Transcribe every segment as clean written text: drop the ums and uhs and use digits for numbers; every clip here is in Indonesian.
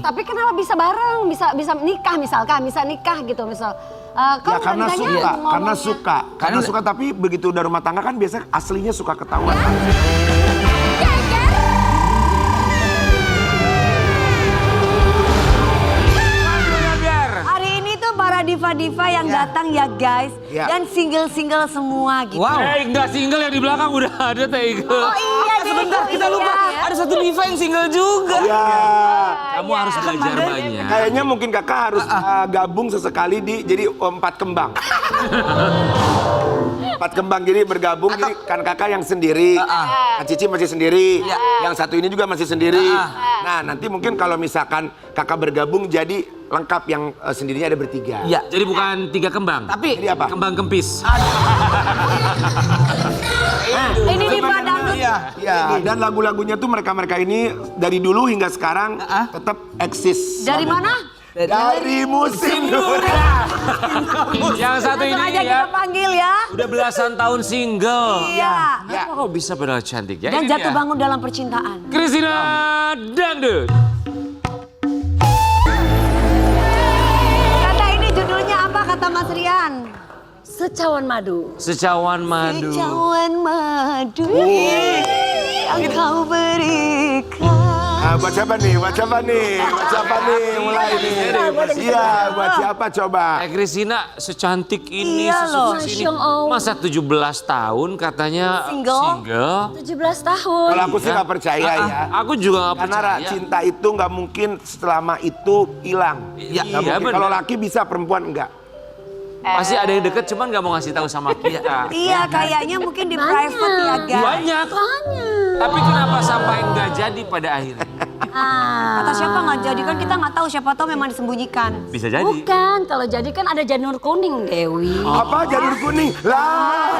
Tapi kenapa bisa bareng, bisa nikah misalkan, bisa nikah gitu misal. Ya karena suka, tapi begitu udah rumah tangga kan biasanya aslinya suka ketahuan. Para diva-diva yang datang ya guys, dan single-single semua gitu. Wow. Enggak single yang di belakang udah ada Tega. Oh iya, sebentar kita lupa ada satu diva yang single juga. Ya. Kamu harus belajar banyak. Kayaknya mungkin kakak harus gabung sesekali jadi 4 kembang. 4 kembang jadi bergabung, jadi kan kakak yang sendiri, Kak Cici masih sendiri, yang satu ini juga masih sendiri. Nah nanti mungkin kalau misalkan kakak bergabung jadi lengkap, yang sendirinya ada bertiga. Iya. Jadi bukan 3 kembang, tapi jadi apa? Kembang kempis. Ini diva dangdut. Iya. Dan lagu-lagunya tuh mereka ini dari dulu hingga sekarang tetap eksis. Dari mana? Dari musim durian. Yang satu ini aja ya. kita panggil ya. Udah belasan tahun single. Iya. Kenapa kok bisa padahal cantik ya? Dan Ini jatuh dia. bangun dalam percintaan. Christina Dangdut. Kata ini judulnya apa kata Mas Rian? Secawan madu. Secawan madu. Secawan madu yang kau berikan. Buat siapa nih? Mulai nih. Iya, buat siapa coba? Christina secantik ini, Iya loh. sesukses ini. Masya Allah. Masa 17 tahun katanya Single? 17 tahun. Kalau aku sih nggak percaya ya. Aku juga nggak Karena percaya. cinta itu nggak mungkin selama itu hilang. Iya, Nggak mungkin. bener. Kalau laki bisa, perempuan enggak. Pasti ada yang deket cuman nggak mau ngasih tahu sama kita. Iya, kayaknya mungkin di private ya guys. Banyak. Tapi kenapa sampai nggak jadi pada akhirnya? Kata siapa nggak jadi, kan kita nggak tahu, siapa tahu memang disembunyikan. Bisa jadi. Bukan, kalau jadi kan ada janur kuning Dewi. Apa janur kuning? Lah.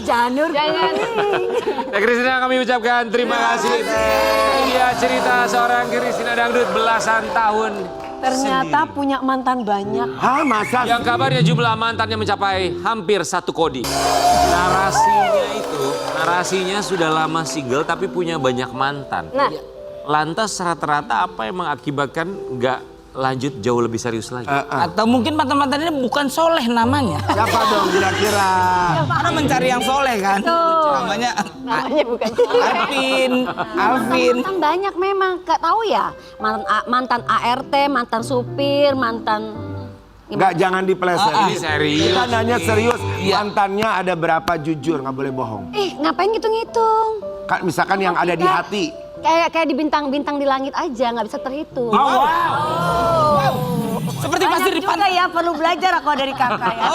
Janur kuning. Christina kami ucapkan terima kasih. Iya cerita seorang Christina Dangdut belasan tahun. Ternyata punya mantan banyak. Hah, masa? Yang kabarnya jumlah mantannya mencapai hampir 1 kodi. Narasinya sudah lama single tapi punya banyak mantan. Nah. Lantas rata-rata apa yang mengakibatkan nggak lanjut jauh lebih serius lagi? Atau mungkin mantan-mantan ini bukan soleh namanya. Siapa dong kira-kira? Karena mencari yang soleh kan. Namanya bukan Alvin. Mantan banyak memang, gak tahu ya. Mantan ART, mantan supir, mantan... Enggak, jangan dipeleset. Ini serius. Kita nanya serius, Iya. mantannya ada berapa, jujur, nggak boleh bohong. Ngapain ngitung-ngitung? Kan misalkan yang ada di hati. Kayak di bintang-bintang di langit aja, nggak bisa terhitung. Seperti pasir di Juga pantai. ya, perlu belajar aku dari kakak ya.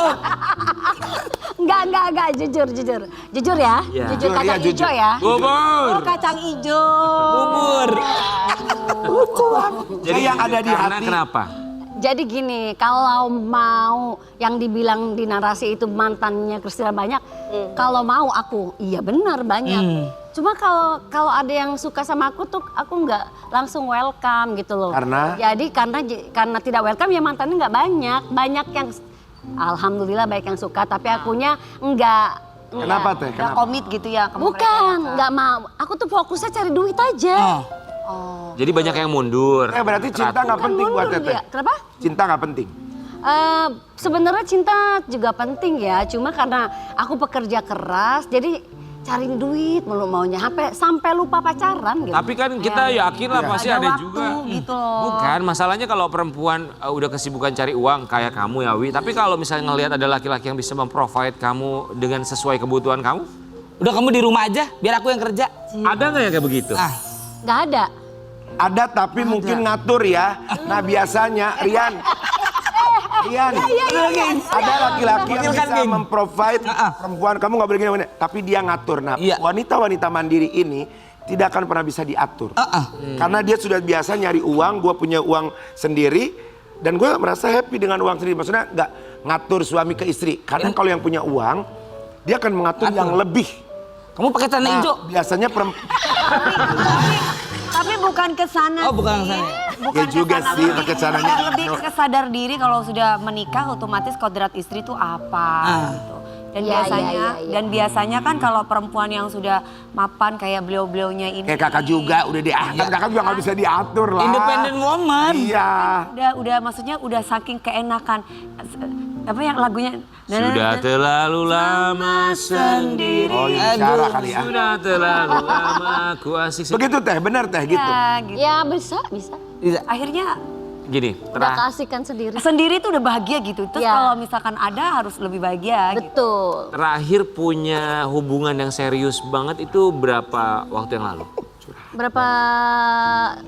Enggak, jujur ya. Iya. Jujur Jujur, kacang iya, jujur. hijau ya. Bubur. Oh, kacang hijau. Bubur. Jadi yang ada di Karena hati. kenapa? Jadi gini, kalau mau yang dibilang di narasi itu mantannya Christina banyak, kalau mau aku, iya benar banyak. Cuma kalau ada yang suka sama aku tuh aku nggak langsung welcome gitu loh. Karena? Jadi karena tidak welcome ya mantannya nggak banyak. Banyak yang alhamdulillah baik yang suka, tapi akunya enggak. Kenapa teh? Udah Kenapa? komit gitu ya. ke mereka. Bukan, nggak mau. Aku tuh fokusnya cari duit aja. Jadi banyak yang mundur. Berarti cinta nggak penting buat Mundur teteh. dia. Kenapa? Cinta nggak penting. Sebenarnya cinta juga penting ya, cuma karena aku pekerja keras, jadi cari duit mulu maunya sampai lupa pacaran gitu. Tapi kan kita yakin lah pasti ada waktu juga. gitu loh. Bukan, masalahnya kalau perempuan udah kesibukan cari uang kayak kamu ya Wi. Tapi kalau misalnya ngelihat ada laki-laki yang bisa memprovide kamu dengan sesuai kebutuhan kamu. Udah kamu di rumah aja, biar aku yang kerja. Ada nggak yang kayak begitu? Nggak ada. Ada tapi mungkin ngatur ya. Nah biasanya Rian, ada laki-laki yang bisa memprovide perempuan, kamu nggak boleh gini, tapi dia ngatur. Nah wanita-wanita mandiri ini tidak akan pernah bisa diatur. Karena dia sudah biasa nyari uang, gue punya uang sendiri. Dan gue merasa happy dengan uang sendiri. Maksudnya nggak ngatur suami ke istri. Karena kalau yang punya uang, dia akan mengatur yang lebih. Kamu pakai celana hijau? Biasanya perempuan. Tapi bukan ke sana. Oh, bukan ke sana. Bukan Ya juga kesana, sih, pakai celananya. Lebih ke sadar diri kalau sudah menikah otomatis kodrat istri itu apa gitu. Dan biasanya kan kalau perempuan yang sudah mapan kayak beliau-beliaunya ini. Kayak kakak juga udah diatur, kakak juga nggak bisa diatur lah. Independent woman. Iya. Udah maksudnya udah saking keenakan. Apa yang lagunya? Sudah terlalu lama sendiri. Oh, ini cara kali ya. Sudah terlalu lama aku asik. Begitu teh, benar teh gitu. Ya, gitu. Ya bisa. Akhirnya Gini, Udah keasikan sendiri. sendiri tuh udah bahagia gitu. Terus Ya. kalau misalkan ada harus lebih bahagia gitu. Betul. terakhir punya hubungan yang serius banget itu berapa waktu yang lalu? Berapa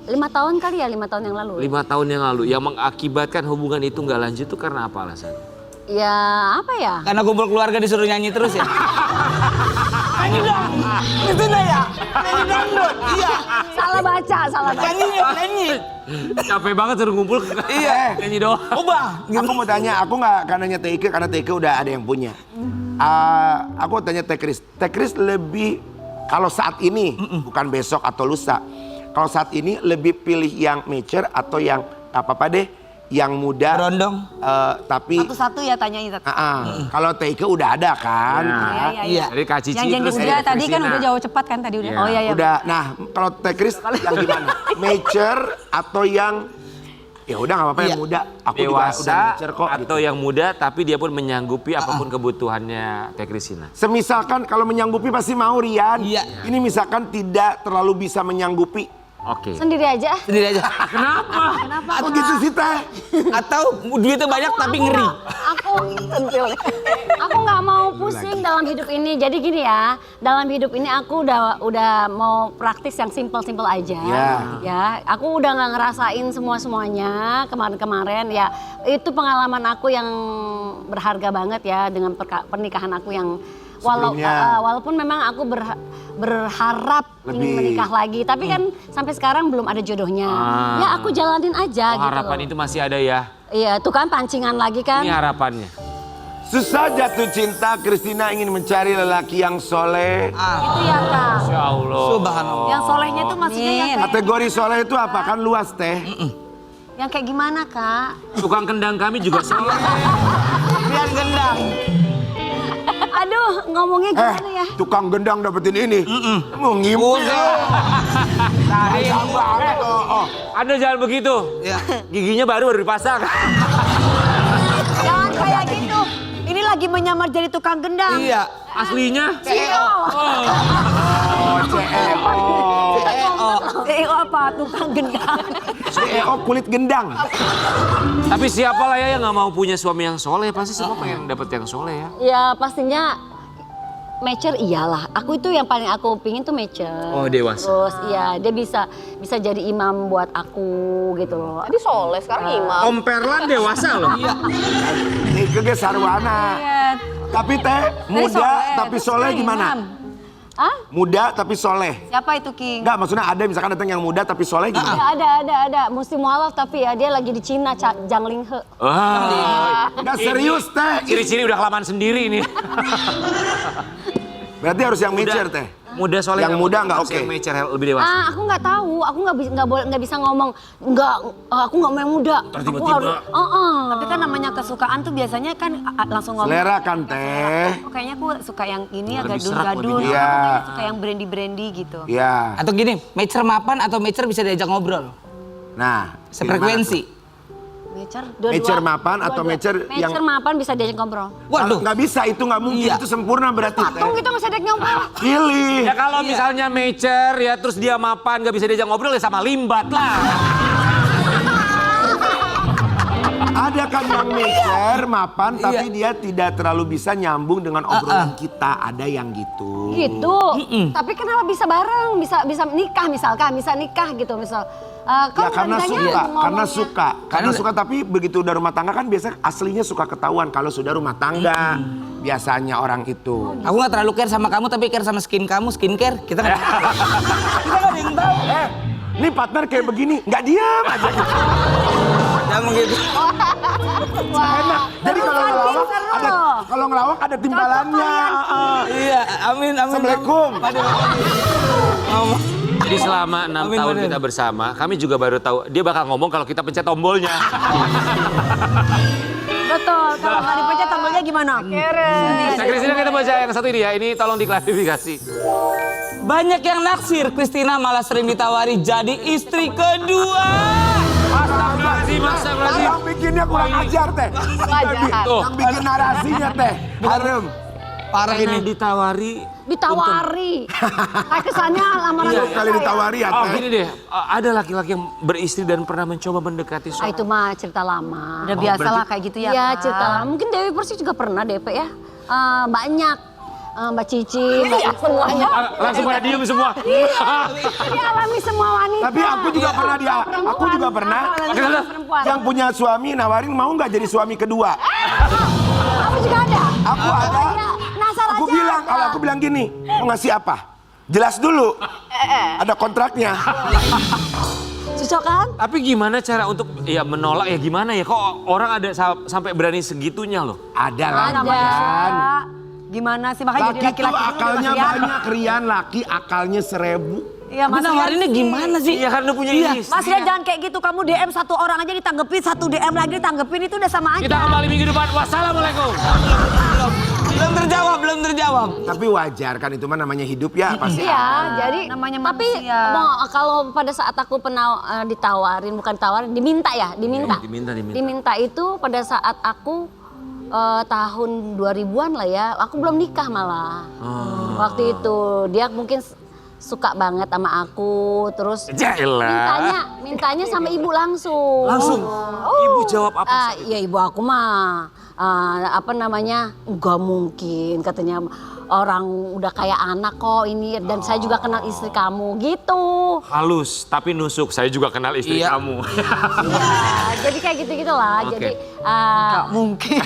5 tahun kali ya, 5 tahun yang lalu. 5 tahun yang lalu. Yang mengakibatkan hubungan itu nggak lanjut tuh karena apa alasan? Ya apa ya? Karena kumpul keluarga disuruh nyanyi terus ya. Nyanyi dong. Itu ya. Nyanyi dangdut. Iya. Salah baca. Nyanyi. Capek banget suruh ngumpul. Iya. Nyanyi doang. Ubah. Aku mau tanya, aku nggak akan nanya Teh Ike karena Teh Ike udah ada yang punya. Aku tanya Teh Kris. Teh Kris lebih kalau saat ini, bukan besok atau lusa. Kalau saat ini lebih pilih yang mature atau yang apa-apa deh, yang muda. Berondong. Tapi Satu-satu ya tanyain. kalau Teh Ike udah ada kan. Iya. Dari Kak Cici Yang janji terus muda ada tadi kan Christina. udah jauh cepat kan tadi udah. Iya. Oh iya. Udah. Nah, kalau Teh Kris yang gimana? Mature atau yang ya udah nggak apa-apa yang Iya. muda. Aku juga Dewasa udah mature kok. atau gitu. yang muda tapi dia pun menyanggupi apapun kebutuhannya Teh Christina. Semisalkan kalau menyanggupi pasti mau Rian. Iya. Ini misalkan tidak terlalu bisa menyanggupi. Oke. Sendiri aja. Sendiri aja. Kenapa? Oh gitu sih Teh. Atau duitnya banyak tapi ngeri. Aku nggak mau pusing dalam hidup ini. Jadi gini ya, dalam hidup ini aku udah mau praktis yang simple aja. Iya. Ya, aku udah nggak ngerasain semuanya kemarin-kemarin. Ya, itu pengalaman aku yang berharga banget ya dengan pernikahan aku yang Sebelumnya. walaupun memang aku berharap ingin Lebih. menikah lagi, tapi kan sampai sekarang belum ada jodohnya. Ya aku jalanin aja Oh, gitu. harapan itu masih ada ya. Iya, itu kan pancingan lagi kan. Ini harapannya. Susah jatuh cinta, Christina ingin mencari lelaki yang soleh. Itu ya Kak. Insya Allah. Subhanallah. Yang solehnya tuh maksudnya yang kayak, Kategori soleh itu apa? Kan luas Teh. yang kayak gimana Kak? Tukang kendang kami juga soleh. Rian gendang. Aduh, ngomongnya gimana ya? Tukang gendang dapetin ini. Mau ngimpi. Sayang banget. Oh. Anda jangan begitu. Ya. Giginya baru dipasang. Jangan kayak gitu. Ini lagi menyamar jadi tukang gendang. Iya. Aslinya? CEO apa? Tukang gendang. CEO kulit gendang. Tapi siapa lah ya yang nggak mau punya suami yang soleh? Pasti semua pengen dapet yang soleh ya. Ya pastinya mature iyalah. Aku itu yang paling aku pingin tuh mature. Oh, dewasa. Terus iya dia bisa jadi imam buat aku gitu loh. Tadi soleh sekarang imam. Om Perlan dewasa loh. Iya. Ike ge sarwana. Tapi Teh muda tapi soleh gimana? Ah? Muda tapi soleh. Siapa itu King? Enggak, maksudnya ada misalkan datang yang muda tapi soleh gimana? Ada. Mesti mualaf tapi ya dia lagi di Cina, Jangling He. Wah. Enggak serius Teh. Ciri-ciri udah kelamaan sendiri nih. Berarti harus yang mature Teh. Muda soleh. Yang muda nggak harus oke. Yang mature lebih dewasa. Aku nggak tahu, aku nggak bisa ngomong aku nggak mau yang muda. Aku harus, Tapi kan namanya kesukaan tuh biasanya kan langsung ngomong. Selera kan Teh. Oh, kayaknya aku suka yang ini Lebih agak serak, gadun. lebih- Iya. Aku kayaknya suka yang brandy gitu. Iya. Atau gini, mature mapan atau mature bisa diajak ngobrol. Nah, Sefrekuensi. Mature. mature mapan atau mature yang Mature mapan bisa diajak ngobrol. Waduh. nggak bisa itu nggak mungkin Iya. itu sempurna berarti Teh. Patung gitu nggak bisa diajak ngobrol. Pilih. Ya kalau misalnya mature ya terus dia mapan gak bisa diajak ngobrol ya sama limbat lah. Ada kan yang mature, mapan, tapi dia tidak terlalu bisa nyambung dengan obrolan kita. Ada yang gitu. Gitu. Tapi kenapa bisa bareng? Bisa nikah misalkan, bisa nikah gitu misal. Ya Kan karena tandanya suka, ngomongnya- karena suka. Karena suka tapi begitu udah rumah tangga kan biasa aslinya suka ketahuan kalau sudah rumah tangga. Biasanya orang itu. Aku nggak terlalu care sama kamu tapi care sama skin kamu, skincare. Kita nggak ada yang tahu. Ini partner kayak begini, nggak diam aja. Jangan begitu. Enak. Jadi kalau ngelawak ada timbalannya. Iya, amin. Assalamualaikum. Jadi selama 6 Amin, tahun bener. kita bersama, kami juga baru tahu dia bakal ngomong kalau kita pencet tombolnya. Betul. Kalau nggak dipencet tombolnya gimana? Teh Christina kita baca yang satu ini ya. Ini tolong diklarifikasi. Banyak yang naksir, Christina malah sering ditawari jadi istri kedua. Astagfirullahaladzim, astagfirullahaladzim. Yang bikinnya kurang ajar teh. Tuh. Yang bikin narasinya teh. Harum. Parah ini. Ditawari. Kayak kesannya lamaran Iya, aku kali saya. ditawari ya Oh teh. gini deh, ada laki-laki yang beristri dan pernah mencoba mendekati Ah, suami. itu mah cerita lama. Udah biasa lah kayak gitu ya. Iya, Kak. cerita lama. Mungkin Dewi Persik juga pernah DP ya. Banyak. Mbak Cici, Mbak Ica. semuanya. Langsung pada diem semua. Dialami semua wanita. Tapi aku juga pernah aku juga pernah Perempuan. yang punya suami nawarin mau nggak jadi suami kedua. Aku juga ada. Aku ada. Nasar Aku aja. bilang, kalau aku bilang gini, mau ngasih apa? Jelas dulu. Ada kontraknya. Cocok kan? Tapi gimana cara untuk ya menolak ya gimana ya? Kok orang ada sampai berani segitunya loh? Ada lah. Ada. Gimana sih makanya jadi Laki tuh laki-laki dulu akalnya Mas Rian. banyak, Rian. Laki akalnya 1000. Iya, Tapi Mas Rian nawarinnya sih. gimana sih? Iya kan udah punya istri. Mas Rian jangan kayak gitu, kamu DM satu orang aja ditanggepin, satu DM lagi ditanggepin itu udah sama aja. Kita kembali minggu depan. Wassalamualaikum. Belum terjawab. Tapi wajar kan itu mah namanya hidup ya pasti. Iya, jadi Namanya tapi manusia. kalau pada saat aku pernah ditawarin, bukan tawarin, diminta ya, diminta. Diminta. Diminta itu pada saat aku tahun 2000-an lah ya, aku belum nikah malah. Waktu itu dia mungkin suka banget sama aku, terus Jaelah. mintanya sama ibu langsung. Langsung. Ibu jawab apa? Ya ibu aku mah nggak mungkin katanya, orang udah kayak anak kok ini, dan saya juga kenal istri kamu gitu. Halus tapi nusuk. Saya juga kenal istri Iya. kamu. Ya, jadi kayak gitu-gitulah. Oke. Jadi Mungkin.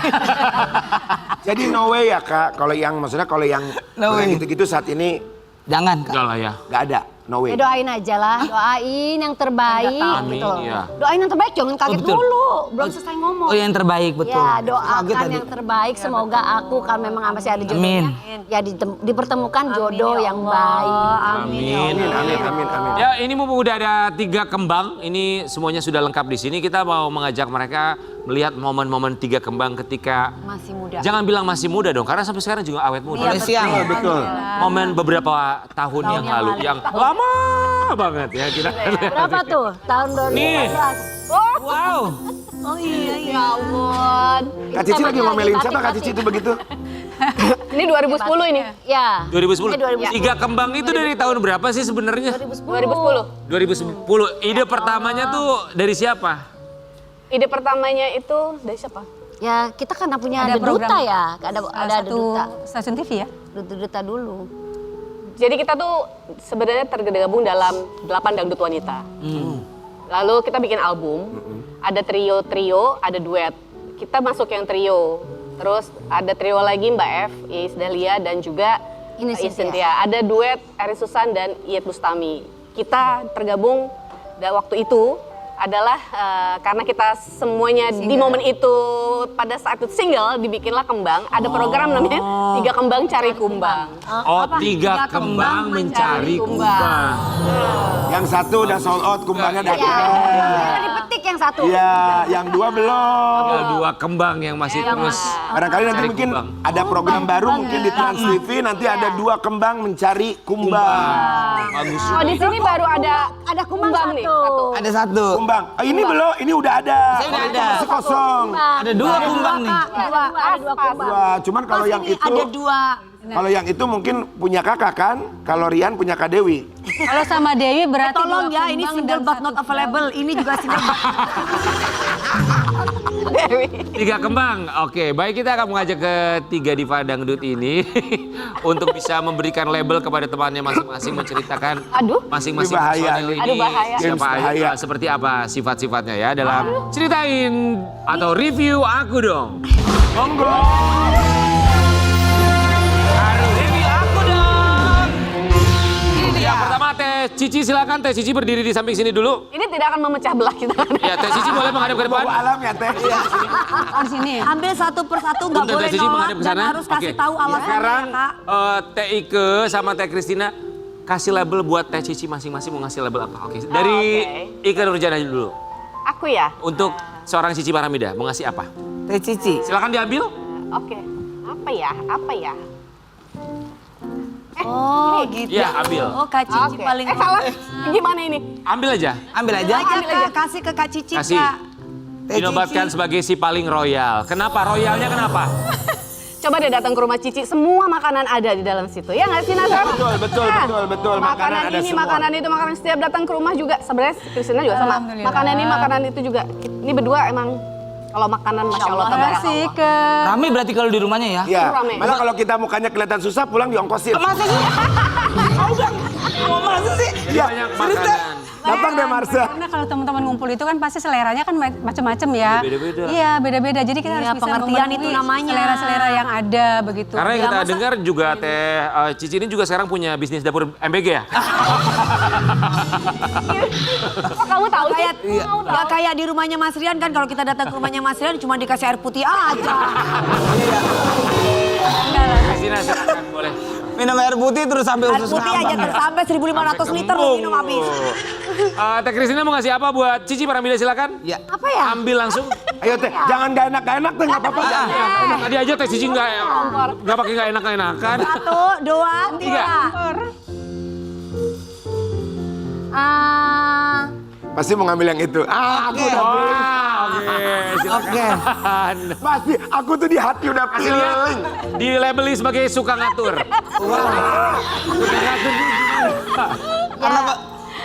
Jadi no way ya Kak, kalau yang maksudnya kalau yang No way. gitu-gitu saat ini Jangan, Kak. Enggak lah ya. nggak ada, no way. ya doain aja lah, doain yang terbaik Amin, gitu. iya. Doain yang terbaik, jangan kaget betul. dulu, belum selesai ngomong. Oh, yang terbaik betul. Ya Kaget doakan tadi. yang terbaik, semoga aku kalau memang masih ada jodohnya, ya dipertemukan jodoh ya yang Allah. baik. Amin. Amin. Ya ini mumpung udah ada 3 kembang, ini semuanya sudah lengkap di sini. Kita mau mengajak mereka melihat momen-momen 3 kembang ketika Masih muda. jangan bilang masih muda dong, karena sampai sekarang juga awet muda. Iya, Mulai siang. Betul. Momen beberapa tahun yang lalu, yang lama banget ya kita. Berapa tuh? Tahun 2015. Nih. Wow. Oh iya. Ya ampun. Kak Cici lagi ngomelin siapa Kak Cici itu begitu? Ini 2010 ini. Ya. 2010. 2010. 3 kembang itu dari tahun berapa sih sebenarnya? 2010. 2010. Ide pertamanya tuh dari siapa? Ide pertamanya itu dari siapa? Ya kita karena punya Ada ada duta program. ya, ada duta. Stasiun TV ya? Duta dulu. Jadi kita tuh sebenarnya tergabung dalam 8 dangdut wanita. Lalu kita bikin album, ada trio, ada duet. Kita masuk yang trio. Terus ada trio lagi Mbak F, Iis Dahlia dan juga Ine Iis Cynthia. Cynthia. Ada duet Eri Susan dan Iyeth Bustami. Kita tergabung waktu itu adalah karena kita semuanya di momen itu pada saat itu single dibikinlah kembang. Ada program namanya 3 kembang cari kumbang. Oh, 3 kembang mencari kumbang. Yang satu udah sold out, kumbangnya Ya, datang. dipetik yang satu. Iya, yang 2 belum. Ada 2 kembang yang masih terus. Barangkali nanti Cari mungkin kumbang. ada program baru mungkin di Trans TV, nanti ada 2 kembang mencari kumbang. Bagus. Oh di sini baru ada Ada kumbang nih, satu. Ada satu. Kumbang. Oh, ini belum, ini udah ada. Saya udah ada. Masih kosong. Ada 2 kumbang nih. Ada dua kumbang. Wah, cuman kalau yang Ini itu ada 2. kalau yang itu mungkin punya kakak kan, kalau Rian punya Kak Dewi. Kalau sama Dewi berarti tolong dua ya, ini kumbang single dan but satu not available. Ini juga single but 3 kembang. Oke, baik, kita akan mengajak ke 3 diva dangdut ini untuk bisa memberikan label kepada temannya masing-masing, menceritakan masing-masing Ini bahaya personel nih. ini Aduh, bahaya. Games siapa bahaya. seperti apa sifat-sifatnya ya dalam ceritain atau review aku dong. Monggo. Review aku dong. Yang pertama Teh Cici, silakan Teh Cici berdiri di samping sini dulu. Ini tidak akan memecah belah kita. Ya, Teh Cici boleh menghadap ke depan. Bawa alam ya Teh. di sini. Ambil satu persatu, nggak Untuk boleh Teh Cici nolak menghadap ke dan sana. harus kasih Oke. tahu alasannya Sekarang ya, Kak. Teh Ike sama Teh Christina kasih label buat Teh Cici masing-masing, mau ngasih label apa? Oke, dari Ike Nurjana dulu. Aku ya. Untuk seorang Cici Paramida mau ngasih apa? Teh Cici. Silakan diambil. Oke. Apa ya? Oh gitu. Iya, ambil. Oh Kak Cici Oke. paling Salah. Gimana ini? Ambil aja. Ambil aja. Kak, kasih ke Kak Cici Kasih. Kak. Teh Dinobatkan Cici. sebagai si paling royal. Kenapa? Royalnya kenapa? Coba deh datang ke rumah Cici, semua makanan ada di dalam situ. Ya nggak sih Nazar? Betul. Makanan ada ini, semua. makanan itu, makanan setiap datang ke rumah juga. Sebenarnya Kristina juga sama. Makanan ini, makanan itu juga. Ini berdua emang kalau makanan Masya Allah tabarakallah. Rame berarti kalau di rumahnya ya? Iya, Rame. malah kalau kita mukanya kelihatan susah pulang diongkosin. Masa sih? Masa sih? Iya, Banyak makanan. gampang deh Marsha. Karena kalau teman-teman ngumpul itu kan pasti seleranya kan macam-macam ya. Beda-beda. Iya, beda-beda. Jadi kita Iya, harus bisa pengertian memenuhi itu namanya. selera-selera yang ada begitu. Karena yang Ya, kita masa- dengar juga Teh Cici ini juga sekarang punya bisnis dapur MBG ya? Kamu tahu sih? Kayak nggak kayak di rumahnya Mas Rian kan, kalau kita datang ke rumahnya Mas Rian cuma dikasih air putih aja. Kristina silakan boleh. Minum air putih terus sampai Air usus putih aja ngambang. sampai 1.500 liter loh minum habis. Teh Kristina mau ngasih apa buat Cici Pramila silakan? Ya. Apa ya? Ambil langsung. Ayo Teh, jangan gak enak Teh, nggak apa-apa. Tadi aja Teh Cici nggak pakai nggak enak-enakan. 1, 2, 3. Pasti mau ngambil yang itu. Aku udah pilih. Oke, silakan. Pasti, aku tuh di hati udah Hasilnya pilih. dilabeli sebagai suka ngatur. Ya,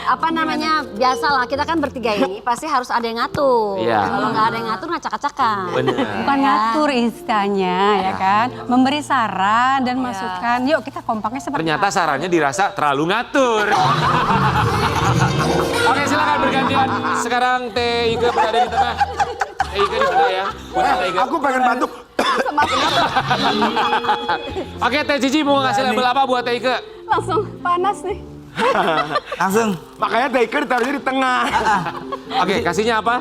apa namanya, biasalah kita kan bertiga ini pasti harus ada yang ngatur. Iya. Kalau nggak ada yang ngatur ngacak-acakan. Benar. Bukan ngatur istilahnya ya kan. Memberi saran dan masukan. Yuk kita kompaknya seperti Ternyata sarannya dirasa terlalu ngatur. Oke, silakan bergantian. Sekarang Teh Ike berada di tengah. Teh Ike di tengah ya. Punya Teh Ike. Aku pengen batuk. Oke, Teh Cici mau ngasih label apa buat Teh Ike? Langsung panas nih. Langsung. Makanya Teh Ike ditaruhnya di tengah. Oke, kasihnya apa?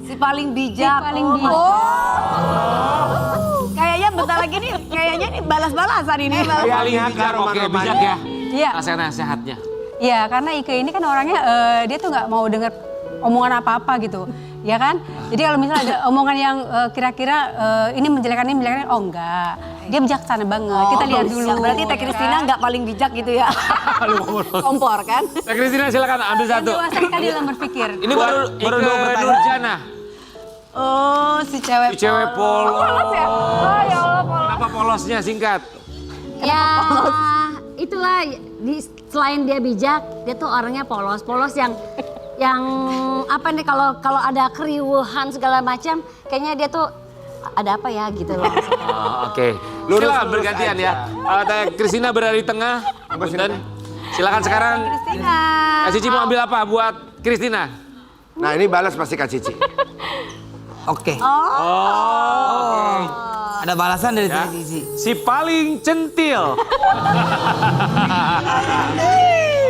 Si paling bijak. paling Oh. bijak. Kayaknya bentar lagi nih, kayaknya nih balas-balasan ini. Paling Kayaknya bijak, oke rumah-rumahnya. bijak ya. Iya. Nasihat-nasihatnya. Iya, karena Ike ini kan orangnya dia tuh nggak mau dengar omongan apa-apa gitu, ya kan? Jadi kalau misalnya ada omongan yang kira-kira ini menjelekan, oh enggak. Dia bijaksana banget. Kita lihat dulu. Berarti Teh Kristina nggak paling bijak gitu ya. Kompor kan? Teh Kristina silakan ambil Yang satu. dewasa sekali dalam berpikir. Ini baru Ike dua pertanyaan. Nurjana. Oh, si cewek. Si cewek polos. Polos ya? Oh ya Allah polos. Kenapa polosnya singkat? Ya, itulah selain dia bijak, dia tuh orangnya polos yang apa nih, kalau ada keriuhan segala macam, kayaknya dia tuh ada apa ya gitu loh. Oh, oke. Lurus, Silakan lurus bergantian aja. ya. Teh Kristina berada di tengah. Punten. Silakan sekarang. Kristina. Kak Cici mau ambil apa buat Kristina? Nah ini balas pasti Kak Cici. Oke. Oh. Ada balasan dari Ya. Teh Cici. Si paling centil.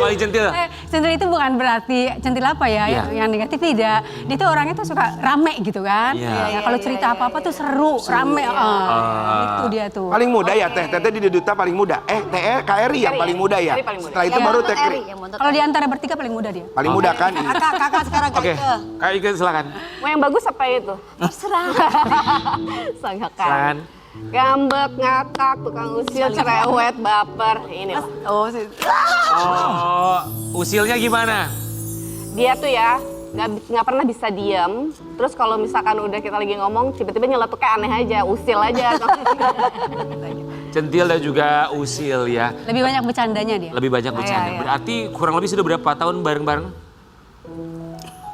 Paling centil. Centil itu bukan berarti centil apa ya, Iya. yang negatif tidak. Dia tuh orangnya tuh suka rame gitu kan. Iya. Ya, kalau cerita apa-apa tuh seru, rame. Itu dia tuh. Paling muda ya Teh, Teh di Duta paling muda. Teh KRI yang paling muda ya. KRI paling muda. Setelah itu baru Teh Kri. Kalau di antara bertiga paling muda dia. Paling muda kan. Kakak sekarang Oke, Kak Ike silakan. Mau yang bagus apa itu? Terserah. Sangat Silakan. Ngambek, ngakak, tukang usil, cerewet, baper. Ini loh. Oh, si. Oh, usilnya gimana? Dia tuh ya nggak pernah bisa diam. Terus kalau misalkan udah kita lagi ngomong, tiba-tiba nyeletuknya aneh aja, usil aja. Centil dan juga usil ya. Lebih banyak bercandanya dia. Lebih banyak bercanda. iya. Berarti kurang lebih sudah berapa tahun bareng-bareng?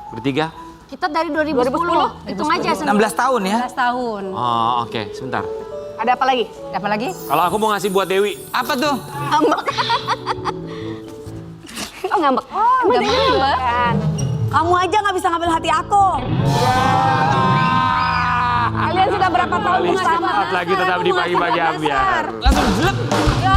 Bertiga? Kita dari 2010, hitung aja 16 tahun ya. 16 tahun. Oh, oke. Sebentar. Ada apa lagi? Apa lagi? Kalau aku mau ngasih buat Dewi. Apa tuh? Oh ngambek. Oh, nggak ngambek. Kan. Kamu aja nggak bisa ngambil hati aku. Kalian sudah berapa tahun Kali bersama? semangat lagi tetap di pagi-pagi ambiar. Langsung jelek. Ya.